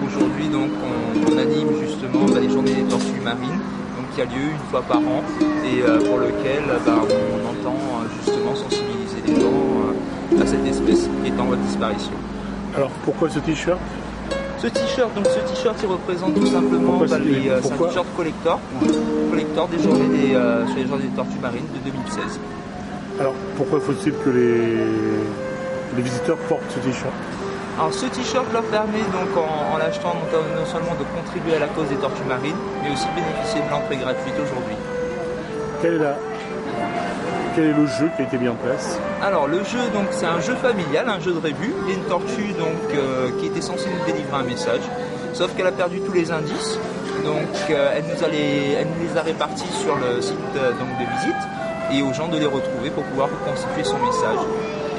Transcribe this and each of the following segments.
Aujourd'hui donc on anime justement les journées des tortues marines, donc qui a lieu une fois par an et pour lequel on entend justement sensibiliser les gens à cette espèce qui est en voie de disparition. Alors pourquoi ce t-shirt? Ce t-shirt, il représente tout simplement c'est un t-shirt collector des journées sur les journées des tortues marines de 2016. Alors pourquoi faut-il que les visiteurs portent ce t-shirt? Alors ce t-shirt leur permet donc en l'achetant non seulement de contribuer à la cause des tortues marines, mais aussi de bénéficier de l'entrée gratuite aujourd'hui. Quel est le jeu qui a été mis en place? Alors le jeu donc c'est un jeu familial, un jeu de rébus. Il y a une tortue donc qui était censée nous délivrer un message, sauf qu'elle a perdu tous les indices. Donc elle nous les a répartis sur le site de visite et aux gens de les retrouver pour pouvoir reconstituer son message.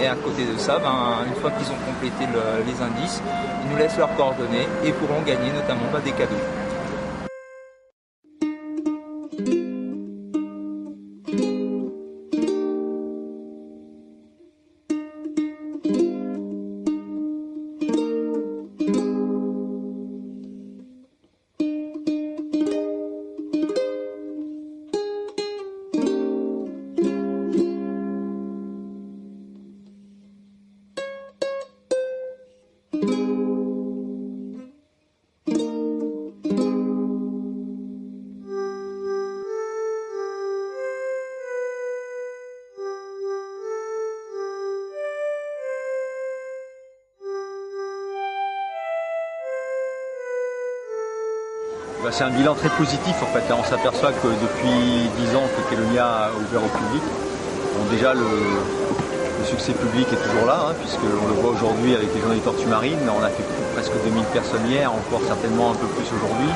Et à côté de ça, une fois qu'ils ont complété les indices, ils nous laissent leurs coordonnées et pourront gagner notamment des cadeaux. C'est un bilan très positif en fait. On s'aperçoit que depuis 10 ans que Kélonia a ouvert au public, déjà le succès public est toujours là, puisqu'on le voit aujourd'hui avec les journées des tortues marines. On a fait presque 2000 personnes hier, encore certainement un peu plus aujourd'hui.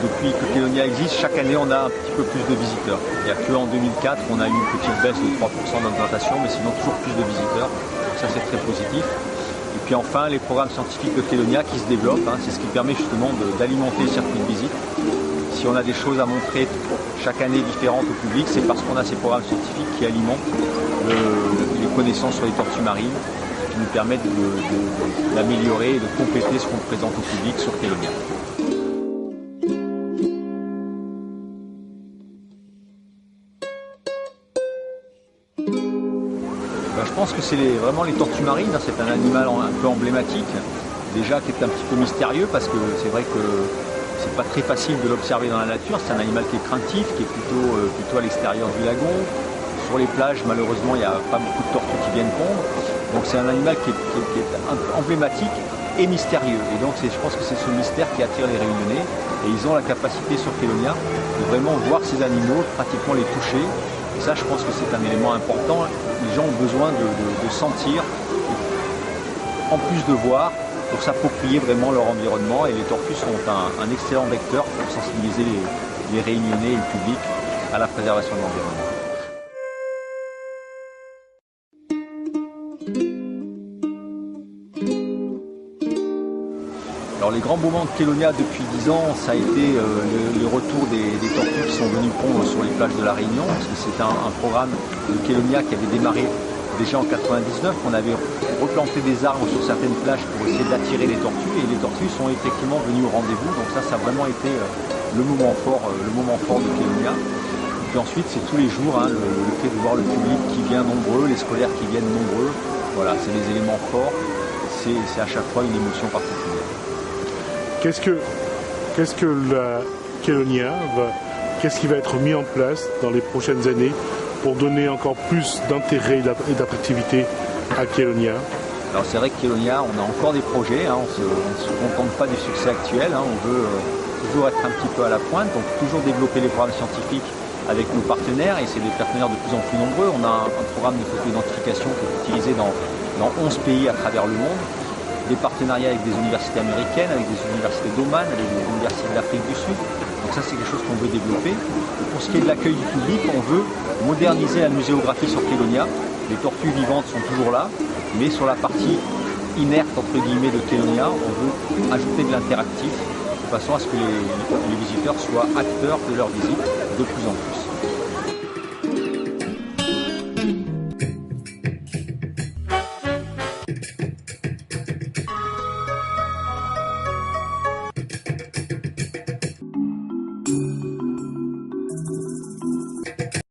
Depuis que Kélonia existe, chaque année on a un petit peu plus de visiteurs. Il n'y a qu'en 2004 on a eu une petite baisse de 3% d'augmentation, mais sinon toujours plus de visiteurs. Donc ça c'est très positif. Et puis enfin, les programmes scientifiques de Kélonia qui se développent, c'est ce qui permet justement d'alimenter le circuit de visite. Si on a des choses à montrer chaque année différentes au public, c'est parce qu'on a ces programmes scientifiques qui alimentent les connaissances sur les tortues marines, qui nous permettent d'améliorer et de compléter ce qu'on présente au public sur Kélonia. Je pense que c'est vraiment les tortues marines, c'est un animal un peu emblématique, déjà qui est un petit peu mystérieux parce que c'est vrai que c'est pas très facile de l'observer dans la nature, c'est un animal qui est craintif, qui est plutôt à l'extérieur du lagon. Sur les plages, malheureusement, il n'y a pas beaucoup de tortues qui viennent pondre, donc c'est un animal qui est emblématique et mystérieux. Et donc je pense que c'est ce mystère qui attire les Réunionnais et ils ont la capacité sur Kélonia de vraiment voir ces animaux, pratiquement les toucher. Et ça, je pense que c'est un élément important. Les gens ont besoin de sentir, en plus de voir, pour s'approprier vraiment leur environnement. Et les tortues sont un excellent vecteur pour sensibiliser les Réunionnais et le public à la préservation de l'environnement. Alors les grands moments de Kélonia depuis 10 ans, ça a été le retour des tortues qui sont venues pondre sur les plages de la Réunion, parce que c'est un programme de Kélonia qui avait démarré déjà en 99. On avait replanté des arbres sur certaines plages pour essayer d'attirer les tortues, et les tortues sont effectivement venues au rendez-vous, donc ça a vraiment été le moment fort de Kélonia. Et puis ensuite c'est tous les jours, le fait de voir le public qui vient nombreux, les scolaires qui viennent nombreux, voilà, c'est les éléments forts, c'est à chaque fois une émotion particulière. Qu'est-ce que la Kélonia qu'est-ce qui va être mis en place dans les prochaines années pour donner encore plus d'intérêt et d'attractivité à Kélonia? Alors c'est vrai que Kelonia, on a encore des projets, on ne se contente pas du succès actuel, on veut toujours être un petit peu à la pointe, donc toujours développer les programmes scientifiques avec nos partenaires, et c'est des partenaires de plus en plus nombreux. On a un programme de photo-identification qui est utilisé dans 11 pays à travers le monde, des partenariats avec des universités américaines, avec des universités d'Oman, avec des universités d'Afrique du Sud. Donc ça c'est quelque chose qu'on veut développer. Et pour ce qui est de l'accueil du public, on veut moderniser la muséographie sur Kelonia. Les tortues vivantes sont toujours là, mais sur la partie inerte entre guillemets de Kelonia, on veut ajouter de l'interactif de façon à ce que les visiteurs soient acteurs de leur visite de plus en plus.